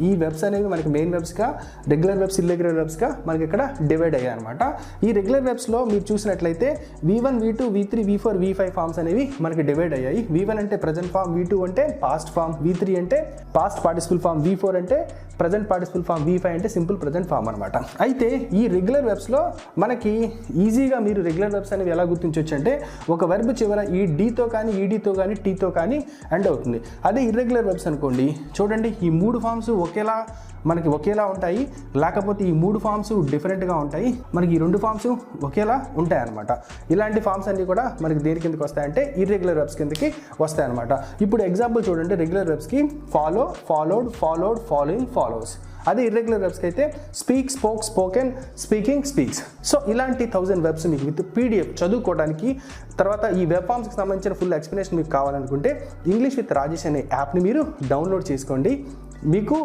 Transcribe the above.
ఈ వెబ్స్ అనేవి మనకి మెయిన్ వెబ్స్గా, రెగ్యులర్ వెబ్స్, ఇర్రెగ్యులర్ వెబ్స్గా మనకి ఇక్కడ డివైడ్ అయ్యాయి అనమాట. ఈ రెగ్యులర్ వెబ్స్లో మీరు చూసినట్లయితే V1, V2, V3, V4, V5 forms అనేవి మనకి డివైడ్ అయ్యాయి. V1 అంటే ప్రజెంట్ ఫామ్, V2 అంటే పాస్ట్ ఫామ్, V3 అంటే పాస్ట్ పార్టిసిపల్ ఫామ్, V4 అంటే ప్రజెంట్ పార్టిసిపల్ ఫామ్, V5 అంటే సింపుల్ ప్రజెంట్ ఫామ్ అనమాట. అయితే ఈ రెగ్యులర్ వెబ్స్లో మనకి ఈజీగా మీరు రెగ్యులర్ వెబ్స్ అనేవి ఎలా గుర్తించవచ్చు అంటే ఒక వెర్బ్ చివర ఈ డీతో కానీ, ఈడీతో కానీ, టీతో కానీ ఎండ్ అవుతుంది. అదే ఇర్రెగ్యులర్ వెబ్స్ అనుకోండి, చూడండి ఈ 3 ఫామ్స్ ఒకేలా ఉంటాయి, లేకపోతే ఈ 3 ఫామ్స్ డిఫరెంట్గా ఉంటాయి, మనకి ఈ 2 ఫామ్స్ ఒకేలా ఉంటాయి అనమాట. ఇలాంటి ఫామ్స్ అన్ని కూడా మనకి దేని కిందకి వస్తాయంటే ఇర్రెగ్యులర్ వెబ్స్ కిందకి వస్తాయి అనమాట. ఇప్పుడు ఎగ్జాంపుల్ చూడండి, రెగ్యులర్ వెబ్స్కి follow, followed, followed, following, follows. అదే ఇర్రెగ్యులర్ వెబ్స్కి అయితే speak, spoke, spoken, speaking, speaks. So ఇలాంటి 1000 వెబ్స్ మీకు విత్ PDF చదువుకోవడానికి, తర్వాత ఈ వెబ్ ఫామ్స్కి సంబంధించిన ఫుల్ ఎక్స్ప్లెనేషన్ మీకు కావాలనుకుంటే ఇంగ్లీష్ విత్ రాజేష్ అనే యాప్ని మీరు డౌన్లోడ్ చేసుకోండి. మీకు